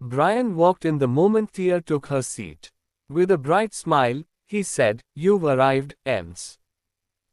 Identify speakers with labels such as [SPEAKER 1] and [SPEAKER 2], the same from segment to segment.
[SPEAKER 1] Brian walked in the moment Thea took her seat. With a bright smile, he said, "You've arrived, Ems."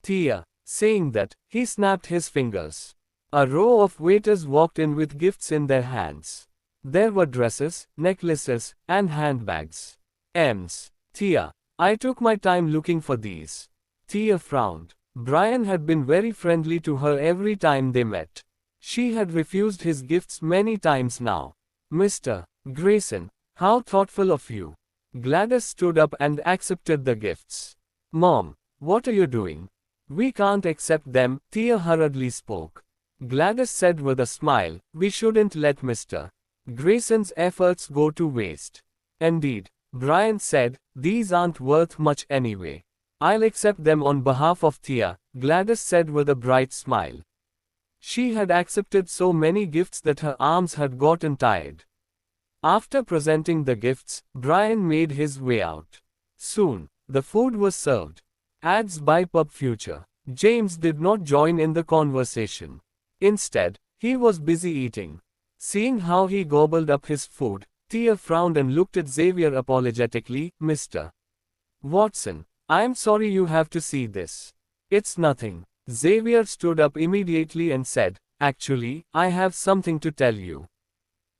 [SPEAKER 1] "Thea." Saying that, he snapped his fingers. A row of waiters walked in with gifts in their hands. There were dresses, necklaces, and handbags. "Ems." "Thea. I took my time looking for these." Thea frowned. Brian had been very friendly to her every time they met. She had refused his gifts many times now. "Mr. Grayson, how thoughtful of you." Gladys stood up and accepted the gifts. "Mom, what are you doing?" "We can't accept them," Thea hurriedly spoke. Gladys said with a smile, "We shouldn't let Mr. Grayson's efforts go to waste." "Indeed," Brian said, "these aren't worth much anyway." "I'll accept them on behalf of Thea," Gladys said with a bright smile. She had accepted so many gifts that her arms had gotten tired. After presenting the gifts, Brian made his way out. Soon, the food was served. Ads by Pub Future. James did not join in the conversation. Instead, he was busy eating. Seeing how he gobbled up his food, Thea frowned and looked at Xavier apologetically. "Mr. Watson, I'm sorry you have to see this." "It's nothing." Xavier stood up immediately and said, "Actually, I have something to tell you."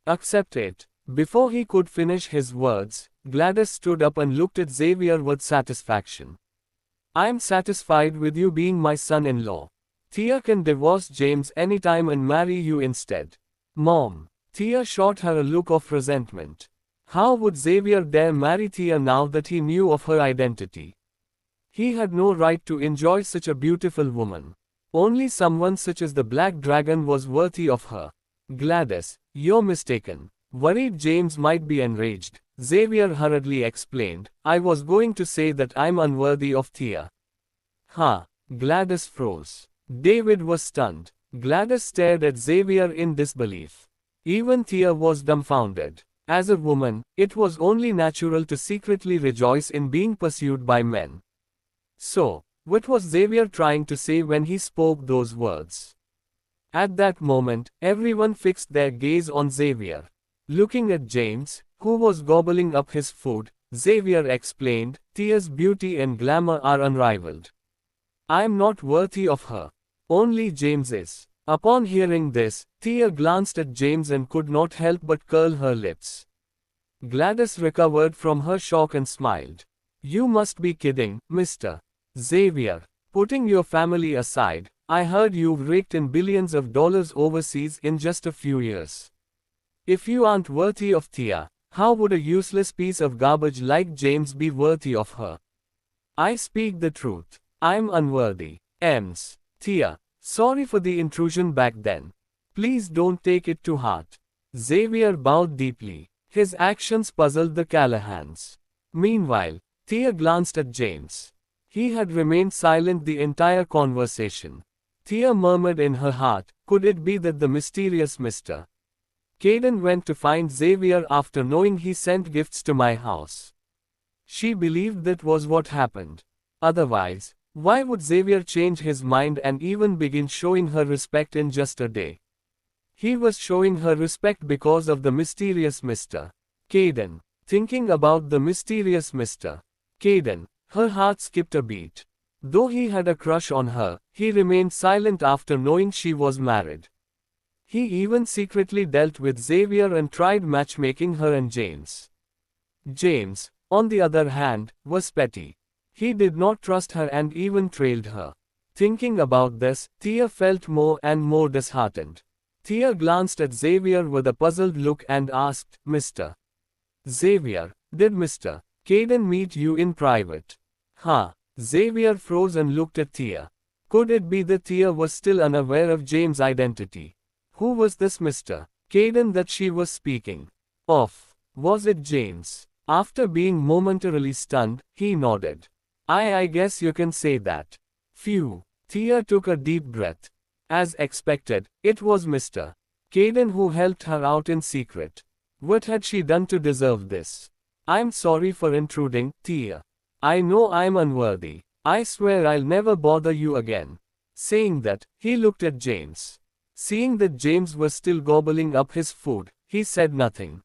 [SPEAKER 1] "Accept it." Before he could finish his words, Gladys stood up and looked at Xavier with satisfaction. "I'm satisfied with you being my son-in-law. Thea can divorce James anytime and marry you instead." "Mom." Thea shot her a look of resentment. How would Xavier dare marry Thea now that he knew of her identity? He had no right to enjoy such a beautiful woman. Only someone such as the Black Dragon was worthy of her. "Gladys, you're mistaken." Worried James might be enraged, Xavier hurriedly explained, "I was going to say that I'm unworthy of Thea." "Huh?" Gladys froze. David was stunned. Gladys stared at Xavier in disbelief. Even Thea was dumbfounded. As a woman, it was only natural to secretly rejoice in being pursued by men. So, what was Xavier trying to say when he spoke those words? At that moment, everyone fixed their gaze on Xavier. Looking at James, who was gobbling up his food, Xavier explained, "Thea's beauty and glamour are unrivaled. I'm not worthy of her. Only James is." Upon hearing this, Thea glanced at James and could not help but curl her lips. Gladys recovered from her shock and smiled. "You must be kidding, Mr. Xavier. Putting your family aside, I heard you've raked in billions of dollars overseas in just a few years. If you aren't worthy of Thea, how would a useless piece of garbage like James be worthy of her?" "I speak the truth. I'm unworthy. Ems." "Thea, sorry for the intrusion back then. Please don't take it to heart." Xavier bowed deeply. His actions puzzled the Callahans. Meanwhile, Thea glanced at James. He had remained silent the entire conversation. Thea murmured in her heart, could it be that the mysterious Mr. Caden went to find Xavier after knowing he sent gifts to my house? She believed that was what happened. Otherwise, why would Xavier change his mind and even begin showing her respect in just a day? He was showing her respect because of the mysterious Mr. Caden. Thinking about the mysterious Mr. Caden, her heart skipped a beat. Though he had a crush on her, he remained silent after knowing she was married. He even secretly dealt with Xavier and tried matchmaking her and James. James, on the other hand, was petty. He did not trust her and even trailed her. Thinking about this, Thea felt more and more disheartened. Thea glanced at Xavier with a puzzled look and asked, "Mr. Xavier, did Mr. Caden meet you in private?" "Huh?" Xavier froze and looked at Thea. Could it be that Thea was still unaware of James' identity? Who was this Mr. Caden that she was speaking of? Was it James? After being momentarily stunned, he nodded. I guess you can say that." Phew. Thea took a deep breath. As expected, it was Mr. Caden who helped her out in secret. What had she done to deserve this? "I'm sorry for intruding, Thea. I know I'm unworthy. I swear I'll never bother you again." Saying that, he looked at James. Seeing that James was still gobbling up his food, he said nothing.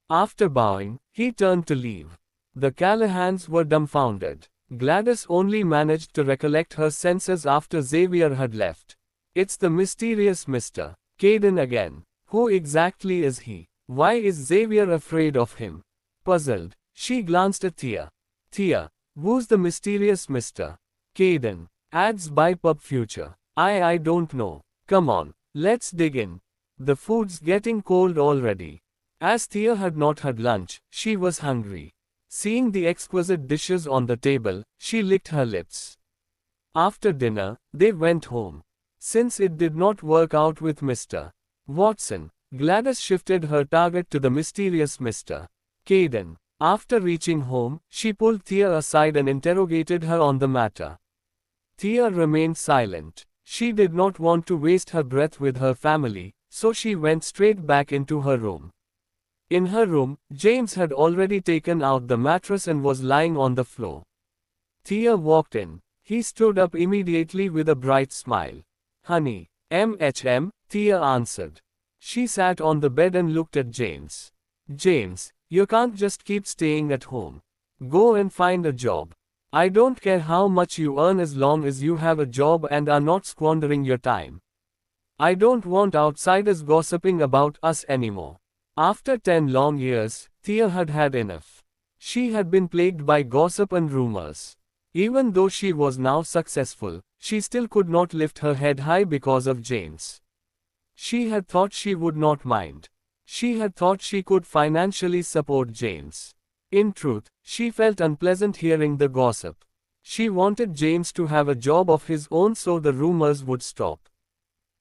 [SPEAKER 1] After bowing, he turned to leave. The Callahans were dumbfounded. Gladys only managed to recollect her senses after Xavier had left. It's the mysterious Mr. Caden again. Who exactly is he? Why is Xavier afraid of him? Puzzled, she glanced at Thea. Thea, who's the mysterious Mr. Caden? Adds by Pub Future. I don't know. Come on, let's dig in. The food's getting cold already. As Thea had not had lunch, she was hungry. Seeing the exquisite dishes on the table, she licked her lips. After dinner, they went home. Since it did not work out with Mr. Watson, Gladys shifted her target to the mysterious Mr. Caden. After reaching home, she pulled Thea aside and interrogated her on the matter. Thea remained silent. She did not want to waste her breath with her family, so she went straight back into her room. In her room, James had already taken out the mattress and was lying on the floor. Thea walked in. He stood up immediately with a bright smile. Honey, Thea answered. She sat on the bed and looked at James. James, you can't just keep staying at home. Go and find a job. I don't care how much you earn as long as you have a job and are not squandering your time. I don't want outsiders gossiping about us anymore. After 10 long years, Thea had had enough. She had been plagued by gossip and rumors. Even though she was now successful, she still could not lift her head high because of James. She had thought she would not mind. She had thought she could financially support James. In truth, she felt unpleasant hearing the gossip. She wanted James to have a job of his own so the rumors would stop.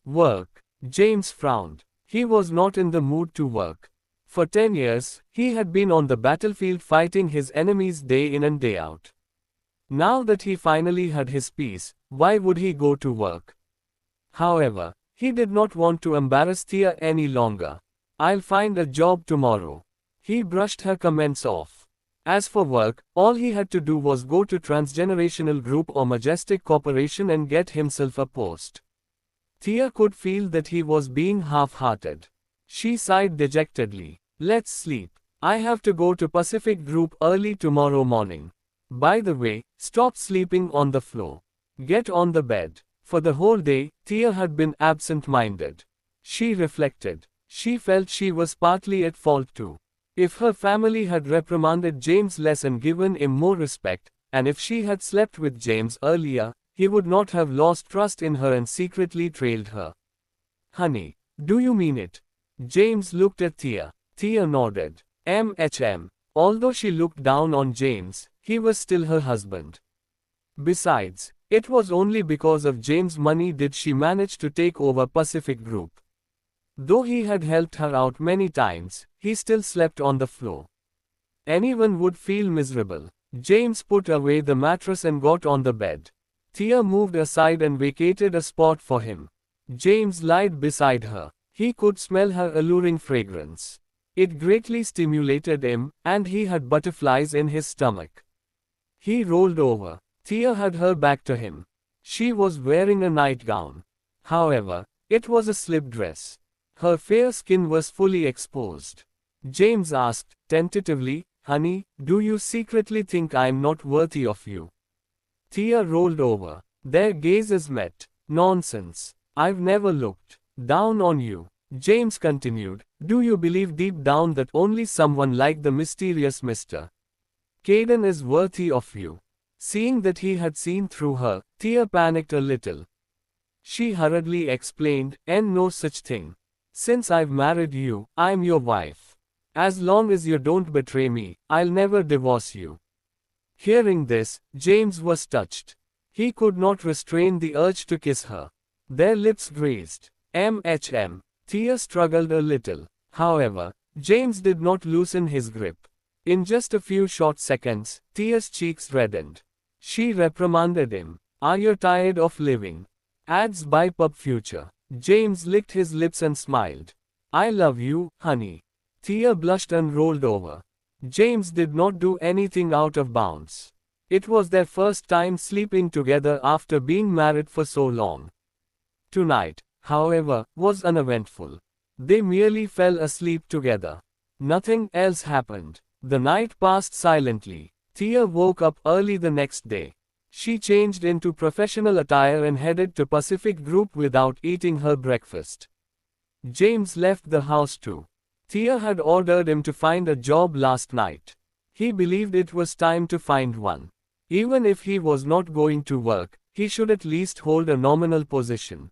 [SPEAKER 1] Work. James frowned. He was not in the mood to work. For 10 years, he had been on the battlefield fighting his enemies day in and day out. Now that he finally had his peace, why would he go to work? However, he did not want to embarrass Thea any longer. I'll find a job tomorrow. He brushed her comments off. As for work, all he had to do was go to Transgenerational Group or Majestic Corporation and get himself a post. Thea could feel that he was being half-hearted. She sighed dejectedly. Let's sleep. I have to go to Pacific Group early tomorrow morning. By the way, stop sleeping on the floor. Get on the bed. For the whole day, Thea had been absent-minded. She reflected. She felt she was partly at fault too. If her family had reprimanded James less and given him more respect, and if she had slept with James earlier, he would not have lost trust in her and secretly trailed her. Honey, do you mean it? James looked at Thea. Thea nodded. Although she looked down on James, he was still her husband. Besides, it was only because of James' money did she manage to take over Pacific Group. Though he had helped her out many times, he still slept on the floor. Anyone would feel miserable. James put away the mattress and got on the bed. Thea moved aside and vacated a spot for him. James lied beside her. He could smell her alluring fragrance. It greatly stimulated him, and he had butterflies in his stomach. He rolled over. Thea had her back to him. She was wearing a nightgown. However, it was a slip dress. Her fair skin was fully exposed. James asked, tentatively, Honey, do you secretly think I'm not worthy of you? Thea rolled over. Their gazes met. Nonsense. I've never looked down on you. James continued, do you believe deep down that only someone like the mysterious Mr. Caden is worthy of you? Seeing that he had seen through her, Thea panicked a little. She hurriedly explained, no such thing. Since I've married you, I'm your wife. As long as you don't betray me, I'll never divorce you. Hearing this, James was touched. He could not restrain the urge to kiss her. Their lips grazed. Thea struggled a little. However, James did not loosen his grip. In just a few short seconds, Thea's cheeks reddened. She reprimanded him. Are you tired of living? Ads by Pub Future. James licked his lips and smiled. I love you, honey. Thea blushed and rolled over. James did not do anything out of bounds. It was their first time sleeping together after being married for so long. Tonight, however, was uneventful. They merely fell asleep together. Nothing else happened. The night passed silently. Thea woke up early the next day. She changed into professional attire and headed to Pacific Group without eating her breakfast. James left the house too. Thea had ordered him to find a job last night. He believed it was time to find one. Even if he was not going to work, he should at least hold a nominal position.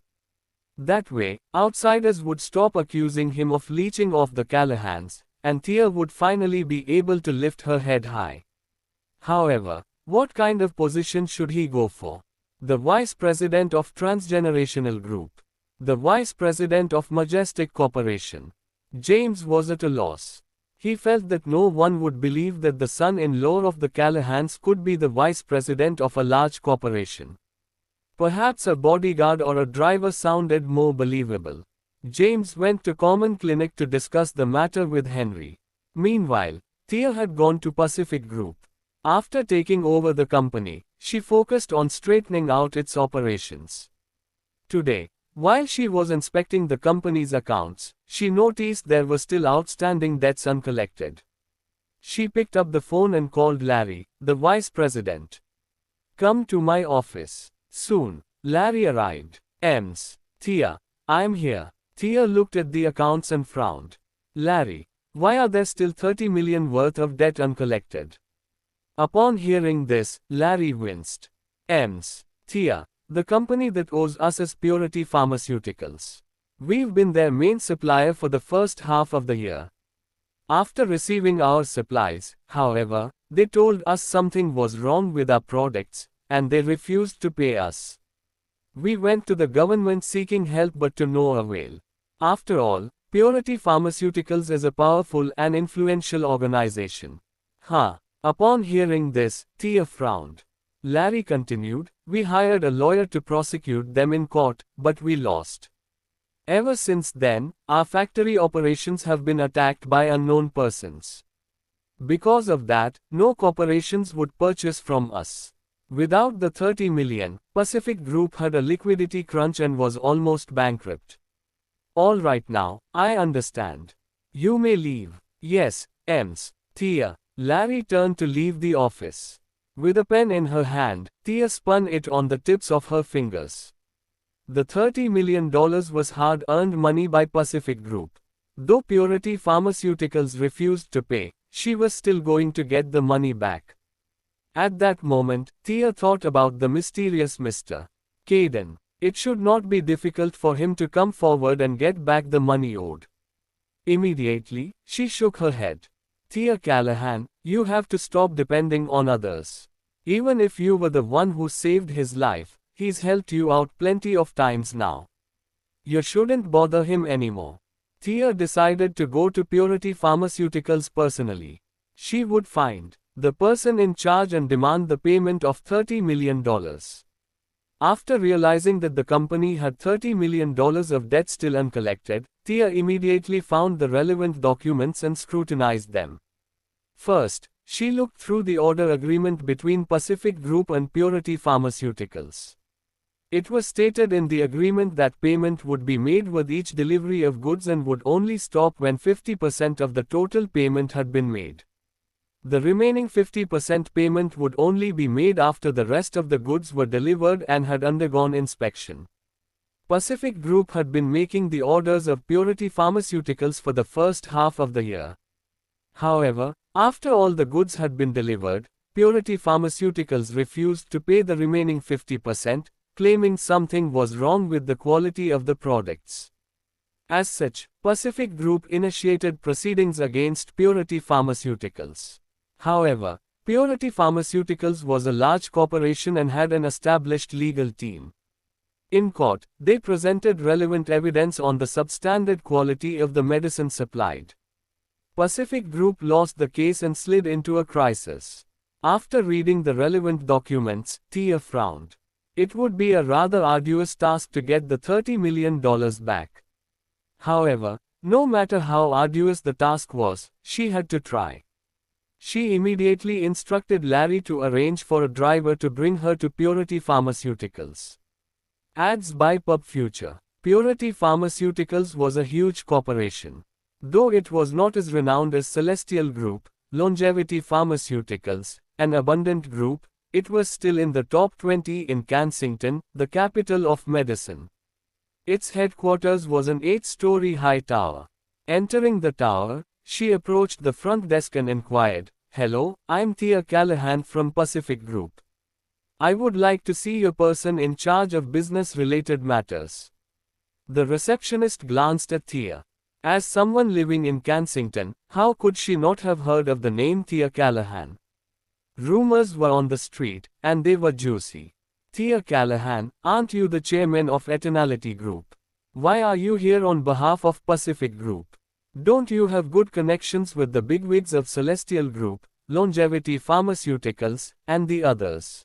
[SPEAKER 1] That way, outsiders would stop accusing him of leeching off the Callahans, and Thea would finally be able to lift her head high. However, what kind of position should he go for? The vice president of Transgenerational Group. The vice president of Majestic Corporation. James was at a loss. He felt that no one would believe that the son-in-law of the Callahans could be the vice president of a large corporation. Perhaps a bodyguard or a driver sounded more believable. James went to Common Clinic to discuss the matter with Henry. Meanwhile, Thea had gone to Pacific Group. After taking over the company, she focused on straightening out its operations. Today, while she was inspecting the company's accounts, she noticed there were still outstanding debts uncollected. She picked up the phone and called Larry, the vice president. "Come to my office. Soon." Larry arrived. Thea, I'm here." Thea looked at the accounts and frowned. "Larry, why are there still $30 million worth of debt uncollected?" Upon hearing this, Larry winced. "Thea, the company that owes us is Purity Pharmaceuticals. We've been their main supplier for the first half of the year. After receiving our supplies, however, they told us something was wrong with our products, and they refused to pay us. We went to the government seeking help but to no avail. After all, Purity Pharmaceuticals is a powerful and influential organization." Upon hearing this, Thea frowned. Larry continued, "We hired a lawyer to prosecute them in court, but we lost. Ever since then, our factory operations have been attacked by unknown persons. Because of that, no corporations would purchase from us. Without the $30 million, Pacific Group had a liquidity crunch and was almost bankrupt. All right now, I understand. You may leave." "Yes, Thea." Larry turned to leave the office. With a pen in her hand, Thea spun it on the tips of her fingers. The $30 million was hard-earned money by Pacific Group. Though Purity Pharmaceuticals refused to pay, she was still going to get the money back. At that moment, Thea thought about the mysterious Mr. Caden. It should not be difficult for him to come forward and get back the money owed. Immediately, she shook her head. "Thea Callahan, you have to stop depending on others. Even if you were the one who saved his life, he's helped you out plenty of times now. You shouldn't bother him anymore." Thea decided to go to Purity Pharmaceuticals personally. She would find the person in charge and demand the payment of $30 million. After realizing that the company had $30 million of debt still uncollected, Thea immediately found the relevant documents and scrutinized them. First, she looked through the order agreement between Pacific Group and Purity Pharmaceuticals. It was stated in the agreement that payment would be made with each delivery of goods and would only stop when 50% of the total payment had been made. The remaining 50% payment would only be made after the rest of the goods were delivered and had undergone inspection. Pacific Group had been making the orders of Purity Pharmaceuticals for the first half of the year. However, after all the goods had been delivered, Purity Pharmaceuticals refused to pay the remaining 50%, claiming something was wrong with the quality of the products. As such, Pacific Group initiated proceedings against Purity Pharmaceuticals. However, Purity Pharmaceuticals was a large corporation and had an established legal team. In court, they presented relevant evidence on the substandard quality of the medicine supplied. Pacific Group lost the case and slid into a crisis. After reading the relevant documents, Thea frowned. It would be a rather arduous task to get the $30 million back. However, no matter how arduous the task was, she had to try. She immediately instructed Larry to arrange for a driver to bring her to Purity Pharmaceuticals. Ads by PubFuture. Purity Pharmaceuticals was a huge corporation. Though it was not as renowned as Celestial Group, Longevity Pharmaceuticals, and Abundant Group, it was still in the top 20 in Kensington, the capital of medicine. Its headquarters was an 8-story high tower. Entering the tower, she approached the front desk and inquired, "Hello, I'm Thea Callahan from Pacific Group. I would like to see your person in charge of business-related matters." The receptionist glanced at Thea. As someone living in Kensington, how could she not have heard of the name Thea Callahan? Rumors were on the street, and they were juicy. "Thea Callahan, aren't you the chairman of Eternality Group? Why are you here on behalf of Pacific Group? Don't you have good connections with the bigwigs of Celestial Group, Longevity Pharmaceuticals, and the others?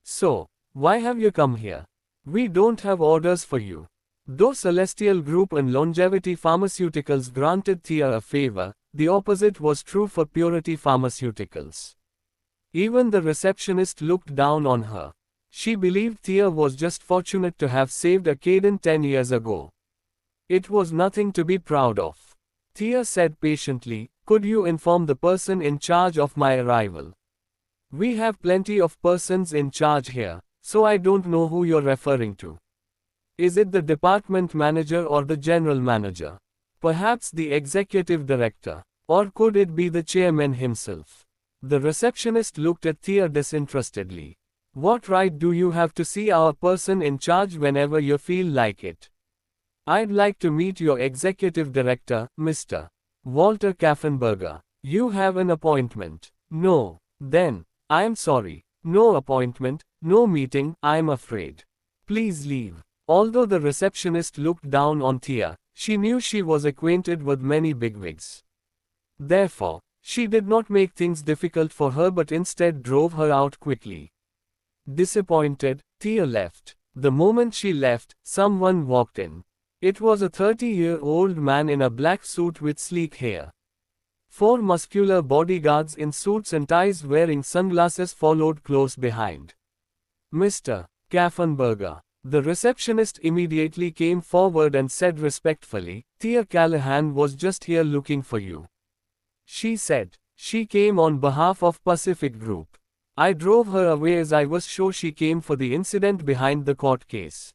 [SPEAKER 1] So, why have you come here? We don't have orders for you." Though Celestial Group and Longevity Pharmaceuticals granted Thea a favor, the opposite was true for Purity Pharmaceuticals. Even the receptionist looked down on her. She believed Thea was just fortunate to have saved Acaden 10 years ago. It was nothing to be proud of. Thea said patiently, "Could you inform the person in charge of my arrival? We have plenty of persons in charge here, so I don't know who you're referring to. Is it the department manager or the general manager? Perhaps the executive director? Or could it be the chairman himself?" The receptionist looked at Thea disinterestedly. "What right do you have to see our person in charge whenever you feel like it? I'd like to meet your executive director, Mr. Walter Kaffenberger. You have an appointment." "No. Then, I'm sorry. No appointment, no meeting, I'm afraid. Please leave." Although the receptionist looked down on Thea, she knew she was acquainted with many bigwigs. Therefore, she did not make things difficult for her but instead drove her out quickly. Disappointed, Thea left. The moment she left, someone walked in. It was a 30-year-old man in a black suit with sleek hair. 4 muscular bodyguards in suits and ties wearing sunglasses followed close behind. "Mr. Kaffenberger." The receptionist immediately came forward and said respectfully, "Thea Callahan was just here looking for you." She said. "She came on behalf of Pacific Group. I drove her away as I was sure she came for the incident behind the court case."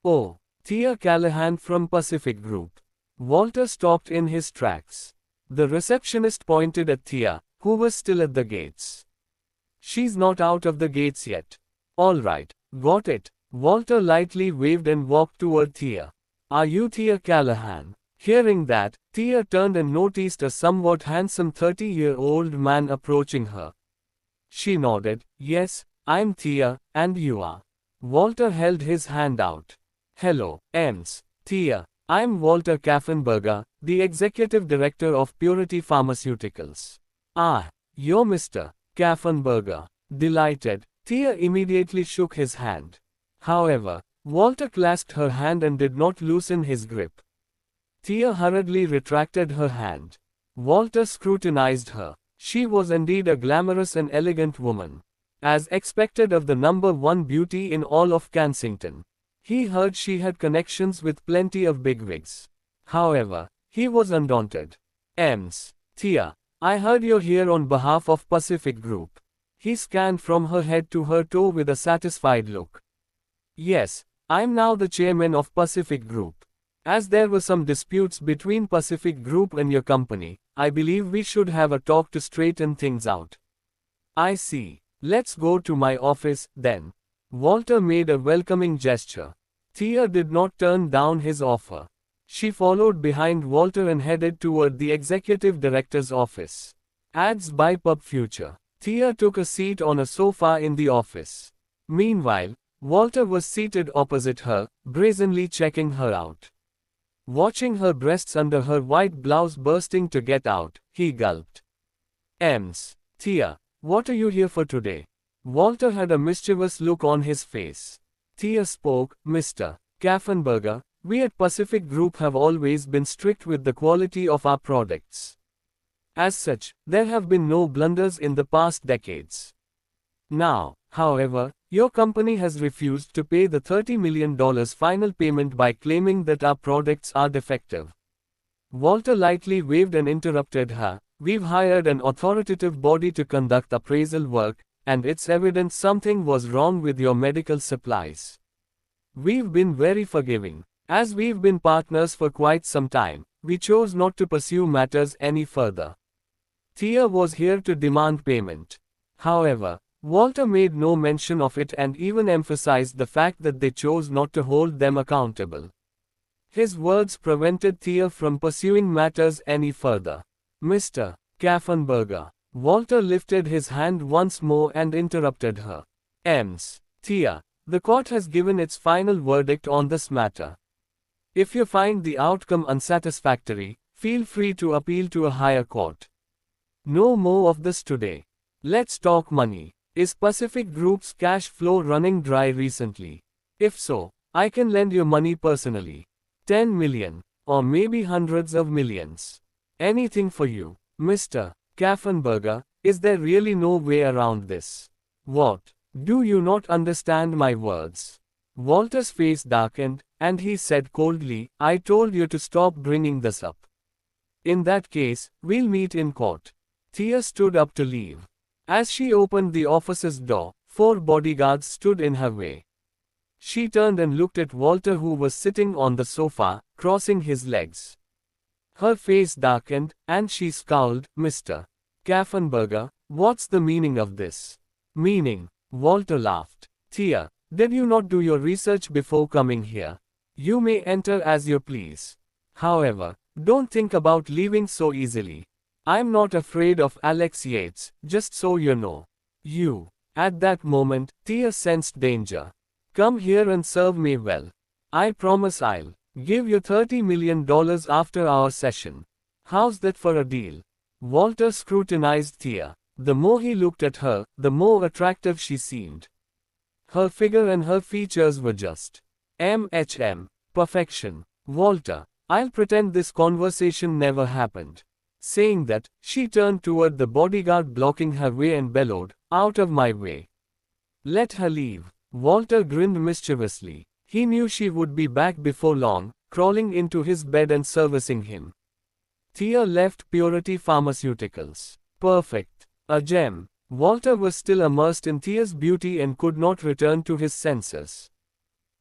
[SPEAKER 1] "Oh, Thea Callahan from Pacific Group." Walter stopped in his tracks. The receptionist pointed at Thea, who was still at the gates. "She's not out of the gates yet." "All right, got it." Walter lightly waved and walked toward Thea. "Are you Thea Callahan?" Hearing that, Thea turned and noticed a somewhat handsome 30-year-old man approaching her. She nodded, "Yes, I'm Thea, and you are?" Walter held his hand out. "Hello, Ms. Thea. I'm Walter Kaffenberger, the executive director of Purity Pharmaceuticals." "Ah, you're Mr. Kaffenberger." Delighted, Thea immediately shook his hand. However, Walter clasped her hand and did not loosen his grip. Thea hurriedly retracted her hand. Walter scrutinized her. She was indeed a glamorous and elegant woman. As expected of the #1 beauty in all of Kensington. He heard she had connections with plenty of bigwigs. However, he was undaunted. "Ms. Thea, I heard you're here on behalf of Pacific Group." He scanned from her head to her toe with a satisfied look. "Yes, I'm now the chairman of Pacific Group. As there were some disputes between Pacific Group and your company, I believe we should have a talk to straighten things out." "I see. Let's go to my office, then." Walter made a welcoming gesture. Thea did not turn down his offer. She followed behind Walter and headed toward the executive director's office. Ads by Pub Future. Thea took a seat on a sofa in the office. Meanwhile, Walter was seated opposite her, brazenly checking her out. Watching her breasts under her white blouse bursting to get out, he gulped. "Ms. Thea, what are you here for today?" Walter had a mischievous look on his face. Thea spoke, "Mr. Kaffenberger, we at Pacific Group have always been strict with the quality of our products. As such, there have been no blunders in the past decades. Now, however, your company has refused to pay the $30 million final payment by claiming that our products are defective. Walter lightly waved and interrupted her. We've hired an authoritative body to conduct appraisal work, and it's evident something was wrong with your medical supplies. We've been very forgiving. As we've been partners for quite some time, we chose not to pursue matters any further. Thea was here to demand payment. However, Walter made no mention of it and even emphasized the fact that they chose not to hold them accountable. His words prevented Thea from pursuing matters any further. Mr. Kaffenberger. Walter lifted his hand once more and interrupted her. Thea, the court has given its final verdict on this matter. If you find the outcome unsatisfactory, feel free to appeal to a higher court. No more of this today. Let's talk money. Is Pacific Group's cash flow running dry recently? If so, I can lend you money personally. 10 million, or maybe hundreds of millions. Anything for you, Mr. Kaffenberger. Is there really no way around this? What? Do you not understand my words? Walter's face darkened, and he said coldly, I told you to stop bringing this up. In that case, we'll meet in court. Thea stood up to leave. As she opened the office's door, 4 bodyguards stood in her way. She turned and looked at Walter, who was sitting on the sofa, crossing his legs. Her face darkened, and she scowled. Mr. Kaffenberger, what's the meaning of this? Meaning? Walter laughed. Thea, did you not do your research before coming here? You may enter as you please. However, don't think about leaving so easily. I'm not afraid of Alex Yates, just so you know. At that moment, Thea sensed danger. Come here and serve me well. I promise I'll give you $30 million after our session. How's that for a deal? Walter scrutinized Thea. The more he looked at her, the more attractive she seemed. Her figure and her features were just perfection. Walter, I'll pretend this conversation never happened. Saying that, she turned toward the bodyguard blocking her way and bellowed, out of my way. Let her leave. Walter grinned mischievously. He knew she would be back before long, crawling into his bed and servicing him. Thea left Purity Pharmaceuticals. Perfect. A gem. Walter was still immersed in Thea's beauty and could not return to his senses.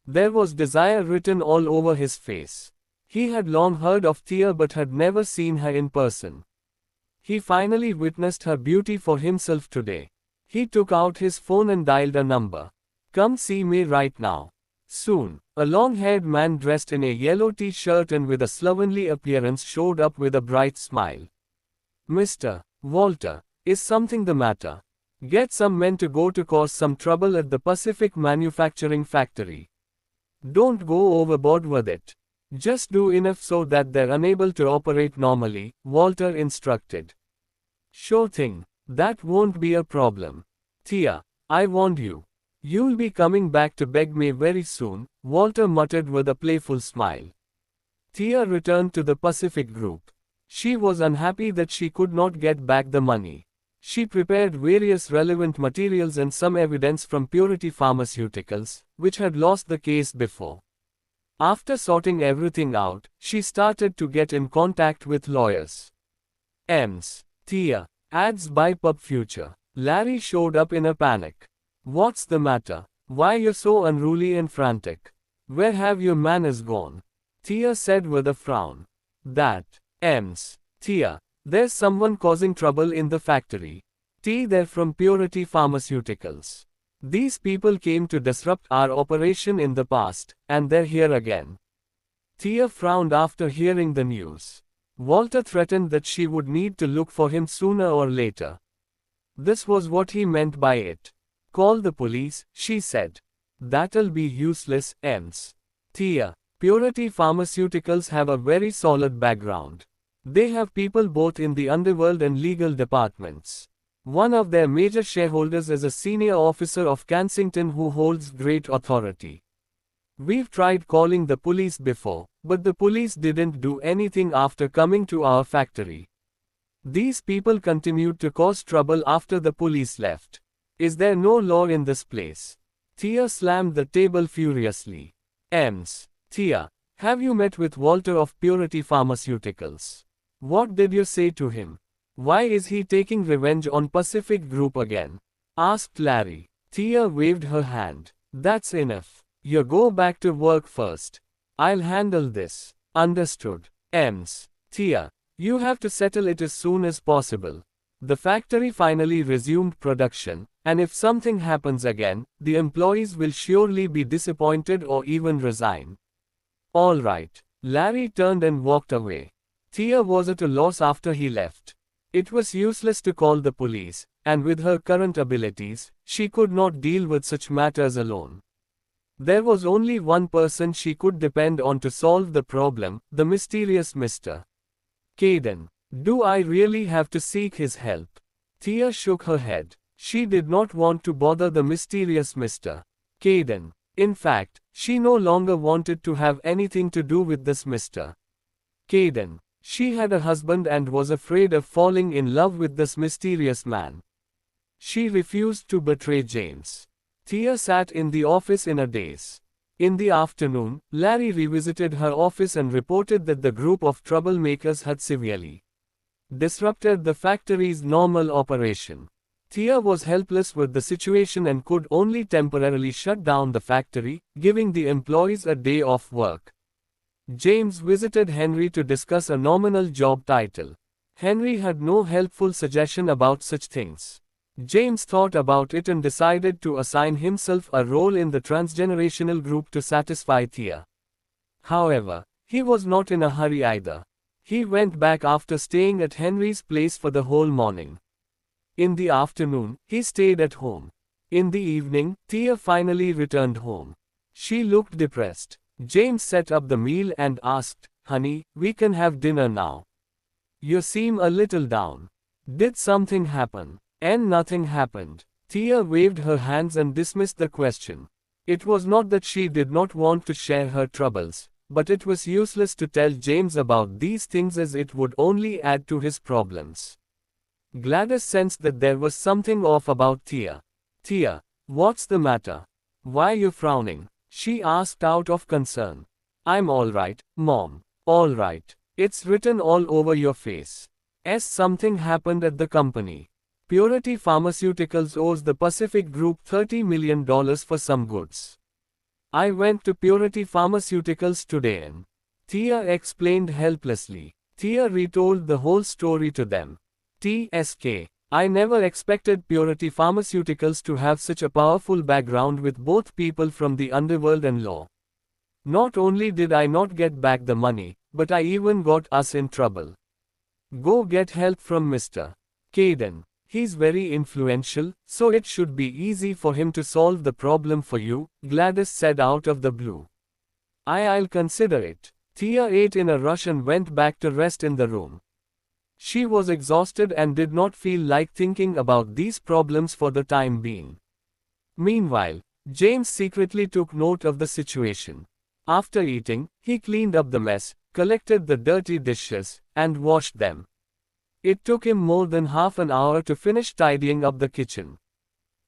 [SPEAKER 1] There was desire written all over his face. He had long heard of Thea but had never seen her in person. He finally witnessed her beauty for himself today. He took out his phone and dialed a number. Come see me right now. Soon, a long-haired man dressed in a yellow t-shirt and with a slovenly appearance showed up with a bright smile. Mr. Walter, is something the matter? Get some men to go to cause some trouble at the Pacific Manufacturing Factory. Don't go overboard with it. Just do enough so that they're unable to operate normally, Walter instructed. Sure thing. That won't be a problem. Thea, I warned you. You'll be coming back to beg me very soon, Walter muttered with a playful smile. Thea returned to the Pacific Group. She was unhappy that she could not get back the money. She prepared various relevant materials and some evidence from Purity Pharmaceuticals, which had lost the case before. After sorting everything out, she started to get in contact with lawyers. Thea, ads by Pub Future. Larry showed up in a panic. What's the matter? Why you're so unruly and frantic? Where have your manners gone? Thea said with a frown. Thea, there's someone causing trouble in the factory. They're from Purity Pharmaceuticals. These people came to disrupt our operation in the past, and they're here again. Thea frowned after hearing the news. Walter threatened that she would need to look for him sooner or later. This was what he meant by it. Call the police, she said. That'll be useless, Thea, Purity Pharmaceuticals have a very solid background. They have people both in the underworld and legal departments. One of their major shareholders is a senior officer of Kensington who holds great authority. We've tried calling the police before, but the police didn't do anything after coming to our factory. These people continued to cause trouble after the police left. Is there no law in this place? Thea slammed the table furiously. Thea, Have you met with Walter of Purity Pharmaceuticals? What did you say to him? Why is he taking revenge on Pacific Group again? Asked Larry. Thea waved her hand. That's enough. You go back to work first. I'll handle this. Understood. Ems. Thea, you have to settle it as soon as possible. The factory finally resumed production, and if something happens again, the employees will surely be disappointed or even resign. All right. Larry turned and walked away. Thea was at a loss after he left. It was useless to call the police, and with her current abilities, she could not deal with such matters alone. There was only one person she could depend on to solve the problem, the mysterious Mr. Caden. Do I really have to seek his help? Thea shook her head. She did not want to bother the mysterious Mr. Caden. In fact, she no longer wanted to have anything to do with this Mr. Caden. She had a husband and was afraid of falling in love with this mysterious man. She refused to betray James. Thea sat in the office in a daze. In the afternoon, Larry revisited her office and reported that the group of troublemakers had severely disrupted the factory's normal operation. Thea was helpless with the situation and could only temporarily shut down the factory, giving the employees a day off work. James visited Henry to discuss a nominal job title. Henry had no helpful suggestion about such things. James thought about it and decided to assign himself a role in the transgenerational group to satisfy Thea. However, he was not in a hurry either. He went back after staying at Henry's place for the whole morning. In the afternoon, he stayed at home. In the evening, Thea finally returned home. She looked depressed. James set up the meal and asked, "Honey, we can have dinner now. You seem a little down. Did something happen?" And nothing happened. Thea waved her hands and dismissed the question. It was not that she did not want to share her troubles, but it was useless to tell James about these things as it would only add to his problems. Gladys sensed that there was something off about Thea. "Thea, what's the matter? Why you frowning?" she asked out of concern. "I'm all right, Mom. All right. It's written all over your face. Something happened at the company. Purity Pharmaceuticals owes the Pacific Group $30 million for some goods. I went to Purity Pharmaceuticals today and..." Thea explained helplessly. Thea retold the whole story to them. "TSK. I never expected Purity Pharmaceuticals to have such a powerful background with both people from the underworld and law. Not only did I not get back the money, but I even got us in trouble. Go get help from Mr. Caden. He's very influential, so it should be easy for him to solve the problem for you," Gladys said out of the blue. I'll consider it." Thea ate in a rush and went back to rest in the room. She was exhausted and did not feel like thinking about these problems for the time being. Meanwhile, James secretly took note of the situation. After eating, he cleaned up the mess, collected the dirty dishes, and washed them. It took him more than half an hour to finish tidying up the kitchen.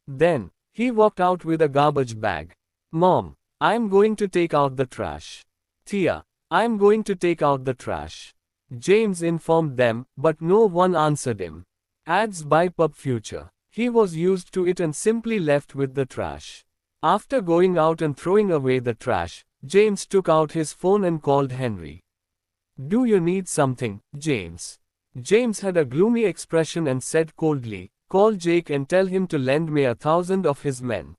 [SPEAKER 1] Then, he walked out with a garbage bag. "Mom, I'm going to take out the trash." "Thea, I'm going to take out the trash," James informed them, but no one answered him. Ads by Pub Future. He was used to it and simply left with the trash. After going out and throwing away the trash, James took out his phone and called Henry. "Do you need something, James?" James had a gloomy expression and said coldly, "Call Jake and tell him to lend me 1,000 of his men."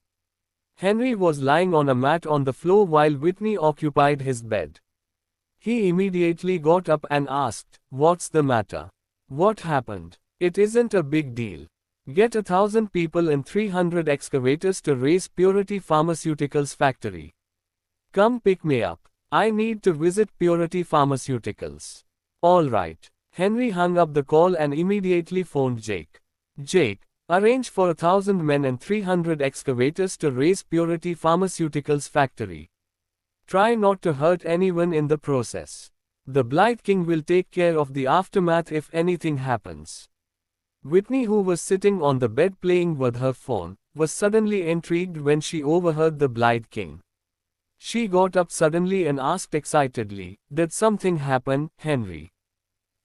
[SPEAKER 1] Henry was lying on a mat on the floor while Whitney occupied his bed. He immediately got up and asked, "What's the matter? What happened?" "It isn't a big deal. Get 1,000 people and 300 excavators to raise Purity Pharmaceuticals factory. Come pick me up. I need to visit Purity Pharmaceuticals." "All right." Henry hung up the call and immediately phoned Jake. "Jake, arrange for 1,000 men and 300 excavators to raise Purity Pharmaceuticals factory. Try not to hurt anyone in the process. The Blight King will take care of the aftermath if anything happens." Whitney, who was sitting on the bed playing with her phone, was suddenly intrigued when she overheard the Blight King. She got up suddenly and asked excitedly, "Did something happen, Henry?"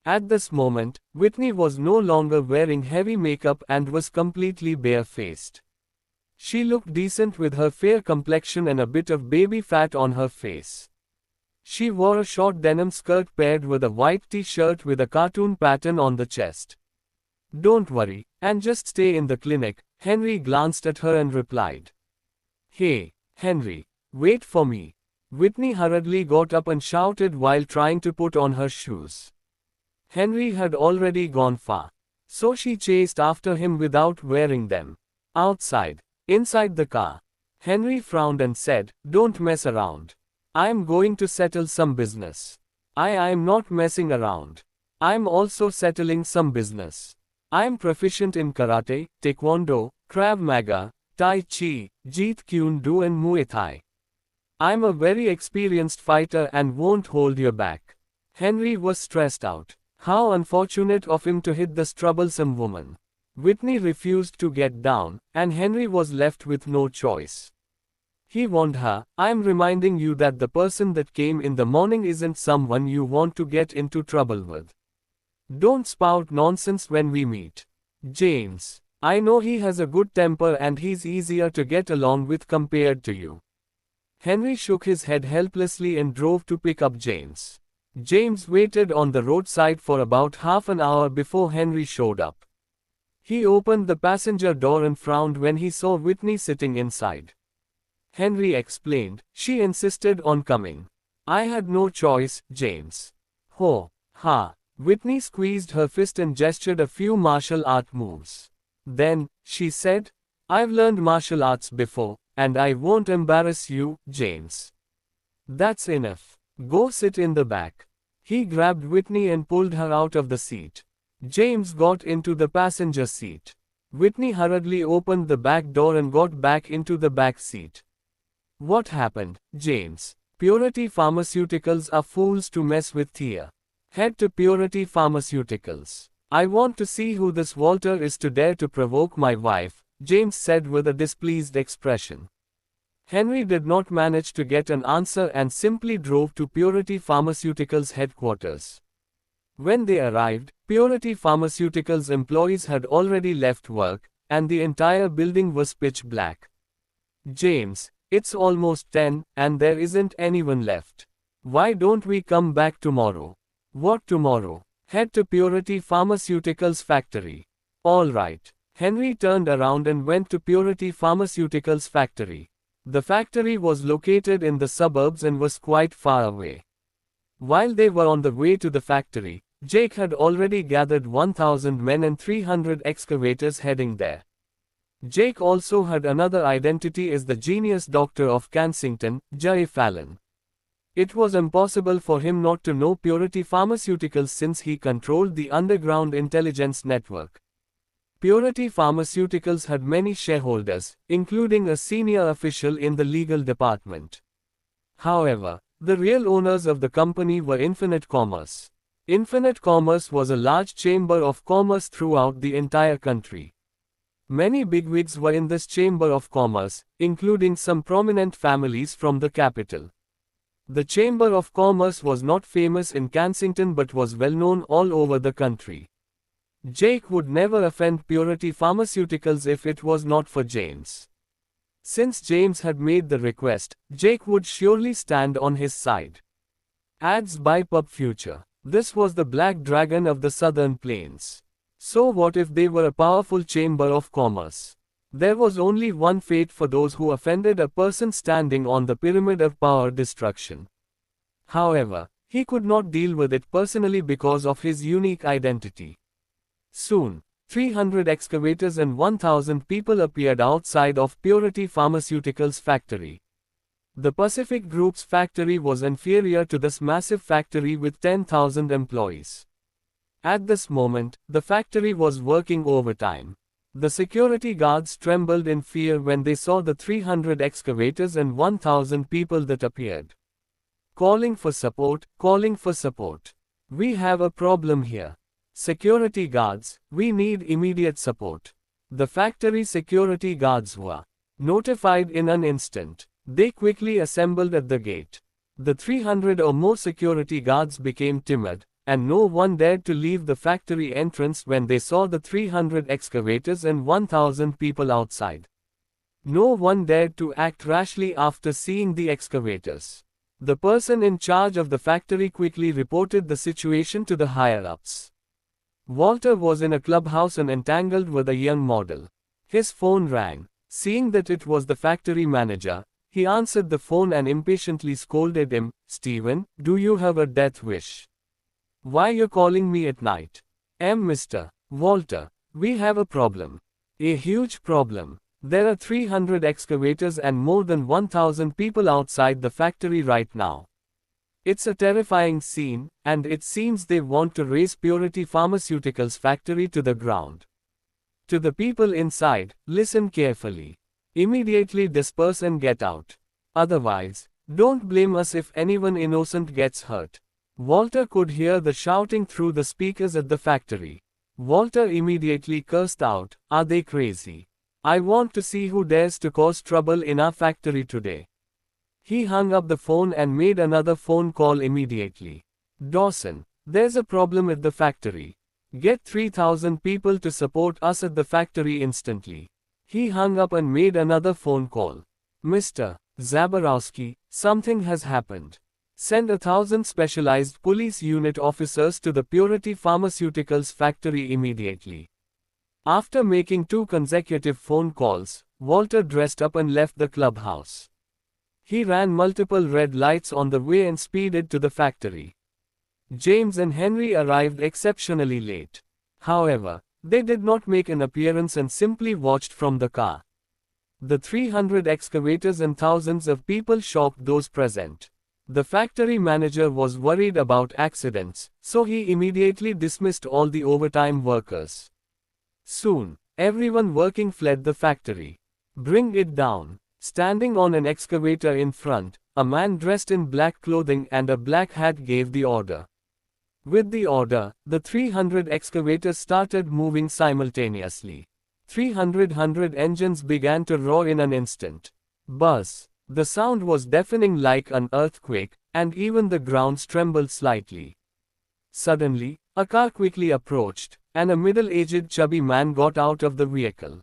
[SPEAKER 1] At this moment, Whitney was no longer wearing heavy makeup and was completely barefaced. She looked decent with her fair complexion and a bit of baby fat on her face. She wore a short denim skirt paired with a white t-shirt with a cartoon pattern on the chest. "Don't worry, and just stay in the clinic," Henry glanced at her and replied. "Hey, Henry, wait for me." Whitney hurriedly got up and shouted while trying to put on her shoes. Henry had already gone far, so she chased after him without wearing them. Inside the car, Henry frowned and said, "Don't mess around. I'm going to settle some business." I'm not messing around. I'm also settling some business. I'm proficient in karate, taekwondo, Krav Maga, Tai Chi, Jeet Kune Do and Muay Thai. I'm a very experienced fighter and won't hold your back. Henry was stressed out. How unfortunate of him to hit this troublesome woman. Whitney refused to get down, and Henry was left with no choice. He warned her, "I'm reminding you that the person that came in the morning isn't someone you want to get into trouble with. Don't spout nonsense when we meet. James, I know he has a good temper and he's easier to get along with compared to you." Henry shook his head helplessly and drove to pick up James. James waited on the roadside for about half an hour before Henry showed up. He opened the passenger door and frowned when he saw Whitney sitting inside. Henry explained, "She insisted on coming. I had no choice, James." "Ho, ha." Whitney squeezed her fist and gestured a few martial art moves. Then, she said, "I've learned martial arts before, and I won't embarrass you, James. That's enough. Go sit in the back." He grabbed Whitney and pulled her out of the seat. James got into the passenger seat. Whitney hurriedly opened the back door and got back into the back seat. "What happened, James?" "Purity Pharmaceuticals are fools to mess with Thea. Head to Purity Pharmaceuticals. I want to see who this Walter is to dare to provoke my wife," James said with a displeased expression. Henry did not manage to get an answer and simply drove to Purity Pharmaceuticals headquarters. When they arrived, Purity Pharmaceuticals employees had already left work, and the entire building was pitch black. "James, it's almost 10, and there isn't anyone left. Why don't we come back tomorrow?" "What tomorrow?" "Head to Purity Pharmaceuticals factory." "All right." Henry turned around and went to Purity Pharmaceuticals factory. The factory was located in the suburbs and was quite far away. While they were on the way to the factory, Jake had already gathered 1,000 men and 300 excavators heading there. Jake also had another identity as the genius doctor of Kensington, Jay Fallon. It was impossible for him not to know Purity Pharmaceuticals since he controlled the underground intelligence network. Purity Pharmaceuticals had many shareholders, including a senior official in the legal department. However, the real owners of the company were Infinite Commerce. Infinite Commerce was a large chamber of commerce throughout the entire country. Many bigwigs were in this chamber of commerce, including some prominent families from the capital. The Chamber of Commerce was not famous in Kensington but was well known all over the country. Jake would never offend Purity Pharmaceuticals if it was not for James. Since James had made the request, Jake would surely stand on his side. Ads by Pub Future. This was the Black Dragon of the Southern Plains. So what if they were a powerful chamber of commerce? There was only one fate for those who offended a person standing on the pyramid of power destruction. However, he could not deal with it personally because of his unique identity. Soon, 300 excavators and 1,000 people appeared outside of Purity Pharmaceuticals factory. The Pacific Group's factory was inferior to this massive factory with 10,000 employees. At this moment, the factory was working overtime. The security guards trembled in fear when they saw the 300 excavators and 1,000 people that appeared. Calling for support, calling for support. "We have a problem here. Security guards, we need immediate support." The factory security guards were notified in an instant. They quickly assembled at the gate. The 300 or more security guards became timid, and no one dared to leave the factory entrance when they saw the 300 excavators and 1,000 people outside. No one dared to act rashly after seeing the excavators. The person in charge of the factory quickly reported the situation to the higher-ups. Walter was in a clubhouse and entangled with a young model. His phone rang. Seeing that it was the factory manager, he answered the phone and impatiently scolded him, "Steven, do you have a death wish? Why you calling me at night?" Mr. Walter, we have a problem. A huge problem. There are 300 excavators and more than 1,000 people outside the factory right now. It's a terrifying scene, and it seems they want to raze Purity Pharmaceuticals factory to the ground. To the people inside, listen carefully. Immediately disperse and get out. Otherwise, don't blame us if anyone innocent gets hurt. Walter could hear the shouting through the speakers at the factory. Walter immediately cursed out, "Are they crazy? I want to see who dares to cause trouble in our factory today." He hung up the phone and made another phone call immediately. "Dawson, there's a problem at the factory. Get 3,000 people to support us at the factory instantly." He hung up and made another phone call. "Mr. Zaborowski, something has happened. Send 1,000 specialized police unit officers to the Purity Pharmaceuticals factory immediately." After making 2 consecutive phone calls, Walter dressed up and left the clubhouse. He ran multiple red lights on the way and speeded to the factory. James and Henry arrived exceptionally late. However, they did not make an appearance and simply watched from the car. The 300 excavators and thousands of people shocked those present. The factory manager was worried about accidents, so he immediately dismissed all the overtime workers. Soon, everyone working fled the factory. "Bring it down." Standing on an excavator in front, a man dressed in black clothing and a black hat gave the order. With the order, the 300 excavators started moving simultaneously. 300 engines began to roar in an instant. Buzz. The sound was deafening like an earthquake, and even the ground trembled slightly. Suddenly, a car quickly approached, and a middle-aged chubby man got out of the vehicle.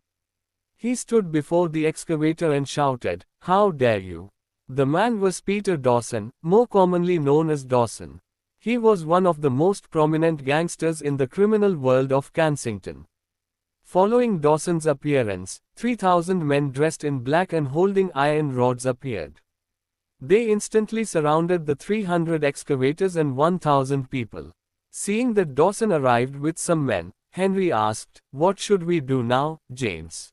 [SPEAKER 1] He stood before the excavator and shouted, "How dare you!" The man was Peter Dawson, more commonly known as Dawson. He was one of the most prominent gangsters in the criminal world of Kensington. Following Dawson's appearance, 3,000 men dressed in black and holding iron rods appeared. They instantly surrounded the 300 excavators and 1,000 people. Seeing that Dawson arrived with some men, Henry asked, "What should we do now, James?"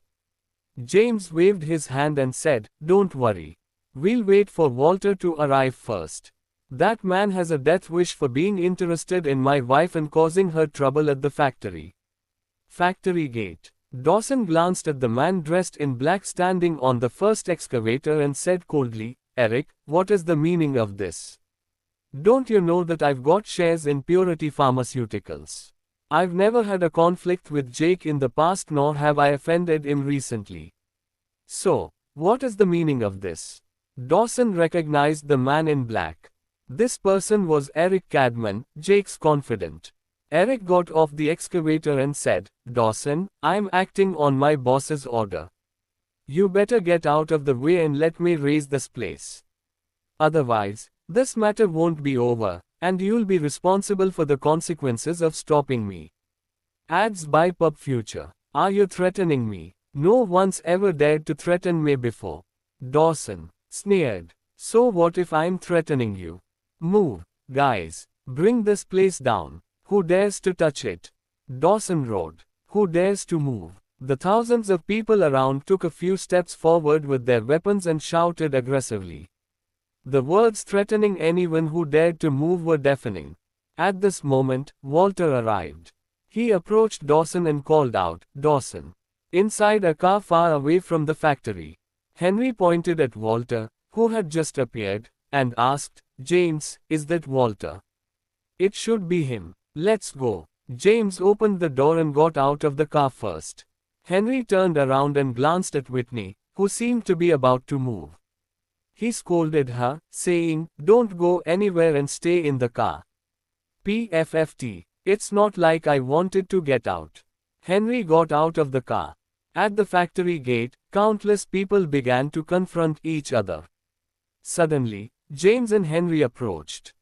[SPEAKER 1] James waved his hand and said, "Don't worry. We'll wait for Walter to arrive first. That man has a death wish for being interested in my wife and causing her trouble at the factory." Factory gate. Dawson glanced at the man dressed in black standing on the first excavator and said coldly, "Eric, what is the meaning of this? Don't you know that I've got shares in Purity Pharmaceuticals? I've never had a conflict with Jake in the past nor have I offended him recently. So, what is the meaning of this?" Dawson recognized the man in black. This person was Eric Cadman, Jake's confidant. Eric got off the excavator and said, "Dawson, I'm acting on my boss's order. You better get out of the way and let me raise this place. Otherwise, this matter won't be over, and you'll be responsible for the consequences of stopping me." Ads by Pub Future. Are you threatening me? No one's ever dared to threaten me before. Dawson sneered. So what if I'm threatening you? Move, guys. Bring this place down. Who dares to touch it? Dawson roared. Who dares to move? The thousands of people around took a few steps forward with their weapons and shouted aggressively. The words threatening anyone who dared to move were deafening. At this moment, Walter arrived. He approached Dawson and called out, "Dawson." Inside a car far away from the factory. Henry pointed at Walter, who had just appeared, and asked, "James, is that Walter?" "It should be him. Let's go." James opened the door and got out of the car first. Henry turned around and glanced at Whitney, who seemed to be about to move. He scolded her, saying, "Don't go anywhere and stay in the car." PFFT. It's not like I wanted to get out. Henry got out of the car. At the factory gate, countless people began to confront each other. Suddenly, James and Henry approached.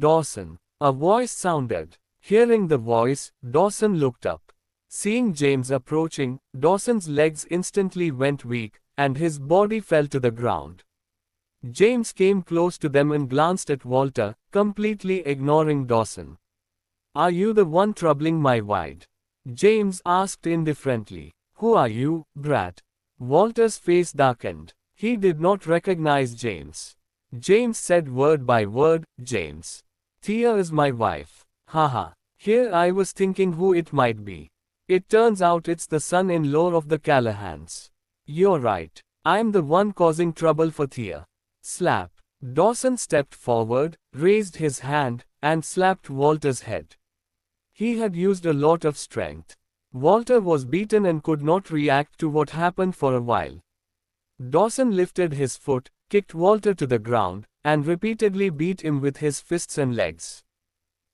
[SPEAKER 1] "Dawson." A voice sounded. Hearing the voice, Dawson looked up. Seeing James approaching, Dawson's legs instantly went weak, and his body fell to the ground. James came close to them and glanced at Walter, completely ignoring Dawson. "Are you the one troubling my wide?" James asked indifferently. "Who are you, brat?" Walter's face darkened. He did not recognize James. James said word by word, "James. Thea is my wife." Haha. Here I was thinking who it might be. It turns out it's the son-in-law of the Callahans. "You're right. I'm the one causing trouble for Thea." Slap. Dawson stepped forward, raised his hand, and slapped Walter's head. He had used a lot of strength. Walter was beaten and could not react to what happened for a while. Dawson lifted his foot, kicked Walter to the ground, and repeatedly beat him with his fists and legs.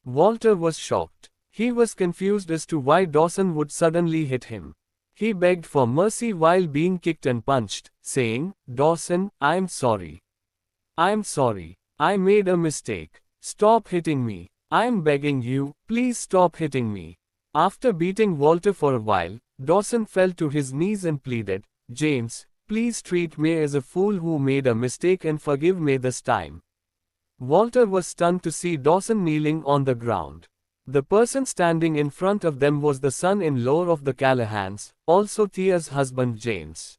[SPEAKER 1] Walter was shocked. He was confused as to why Dawson would suddenly hit him. He begged for mercy while being kicked and punched, saying, "Dawson, I'm sorry. I'm sorry. I made a mistake. Stop hitting me. I'm begging you, please stop hitting me." After beating Walter for a while, Dawson fell to his knees and pleaded, "James, please treat me as a fool who made a mistake and forgive me this time." Walter was stunned to see Dawson kneeling on the ground. The person standing in front of them was the son-in-law of the Callahans, also Thea's husband James.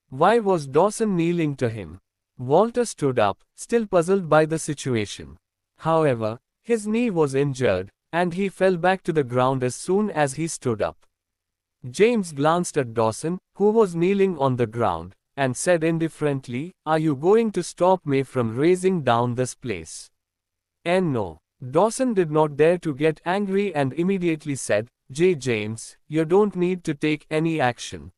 [SPEAKER 1] Why was Dawson kneeling to him? Walter stood up, still puzzled by the situation. However, his knee was injured, and he fell back to the ground as soon as he stood up. James glanced at Dawson, who was kneeling on the ground, and said indifferently, "Are you going to stop me from raising down this place?" And no. Dawson did not dare to get angry and immediately said, James, you don't need to take any action.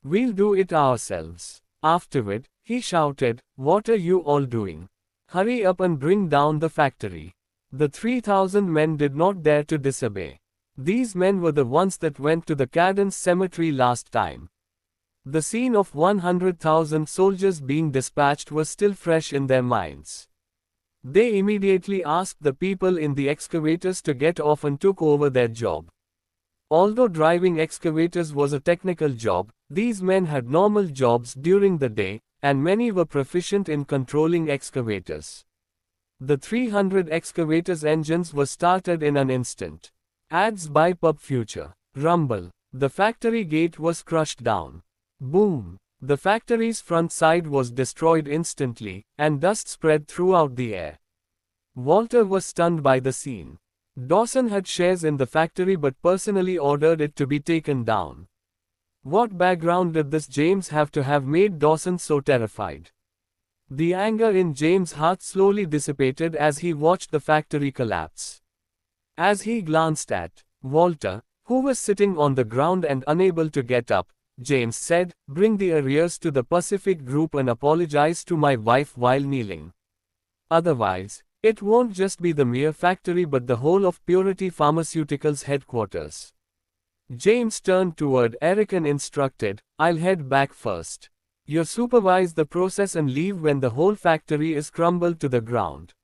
[SPEAKER 1] We'll do it ourselves." Afterward, he shouted, "What are you all doing? Hurry up and bring down the factory." The 3,000 men did not dare to disobey. These men were the ones that went to the Cadence cemetery last time. The scene of 100,000 soldiers being dispatched was still fresh in their minds. They immediately asked the people in the excavators to get off and took over their job. Although driving excavators was a technical job, these men had normal jobs during the day, and many were proficient in controlling excavators. The 300 excavators' engines were started in an instant. Ads by Pub Future. Rumble. The factory gate was crushed down. Boom. The factory's front side was destroyed instantly, and dust spread throughout the air. Walter was stunned by the scene. Dawson had shares in the factory but personally ordered it to be taken down. What background did this James have to have made Dawson so terrified? The anger in James' heart slowly dissipated as he watched the factory collapse. As he glanced at Walter, who was sitting on the ground and unable to get up, James said, "Bring the arrears to the Pacific Group and apologize to my wife while kneeling. Otherwise, it won't just be the mere factory but the whole of Purity Pharmaceuticals headquarters." James turned toward Eric and instructed, "I'll head back first. You supervise the process and leave when the whole factory is crumbled to the ground."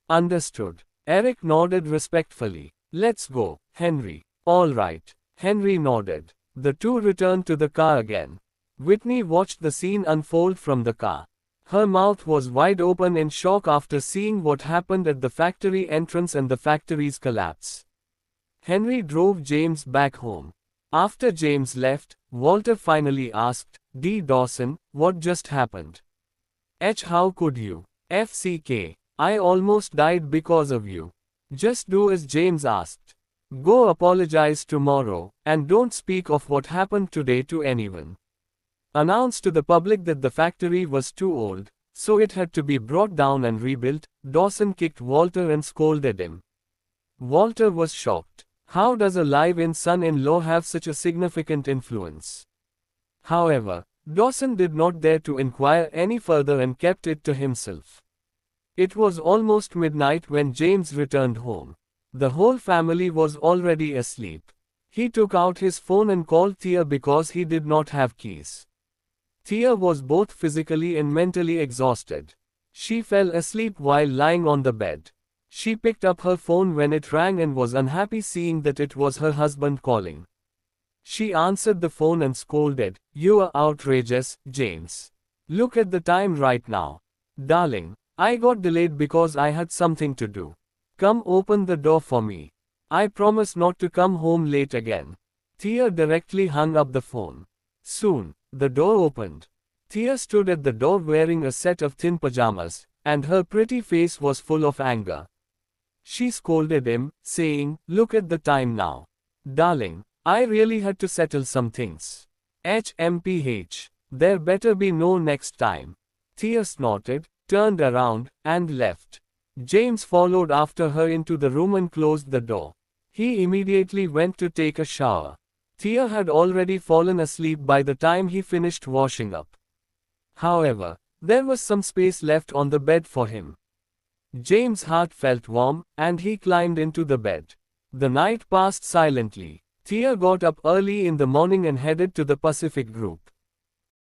[SPEAKER 1] "Understood." Eric nodded respectfully. "Let's go, Henry." "All right." Henry nodded. The two returned to the car again. Whitney watched the scene unfold from the car. Her mouth was wide open in shock after seeing what happened at the factory entrance and the factory's collapse. Henry drove James back home. After James left, Walter finally asked, "D. Dawson, what just happened?" How could you? FCK. I almost died because of you." "Just do as James asked. Go apologize tomorrow, and don't speak of what happened today to anyone. Announce to the public that the factory was too old, so it had to be brought down and rebuilt." Dawson kicked Walter and scolded him. Walter was shocked. How does a live-in son-in-law have such a significant influence? However, Dawson did not dare to inquire any further and kept it to himself. It was almost midnight when James returned home. The whole family was already asleep. He took out his phone and called Thea because he did not have keys. Thea was both physically and mentally exhausted. She fell asleep while lying on the bed. She picked up her phone when it rang and was unhappy seeing that it was her husband calling. She answered the phone and scolded, "You are outrageous, James. Look at the time right now. Darling, I got delayed because I had something to do. Come open the door for me. I promise not to come home late again." Thea directly hung up the phone. Soon, the door opened. Thea stood at the door wearing a set of thin pajamas, and her pretty face was full of anger. She scolded him, saying, "Look at the time now. Darling, I really had to settle some things. HMPH. There better be no next time." Thea snorted, turned around, and left. James followed after her into the room and closed the door. He immediately went to take a shower. Thea had already fallen asleep by the time he finished washing up. However, there was some space left on the bed for him. James' heart felt warm, and he climbed into the bed. The night passed silently. Thea got up early in the morning and headed to the Pacific Group.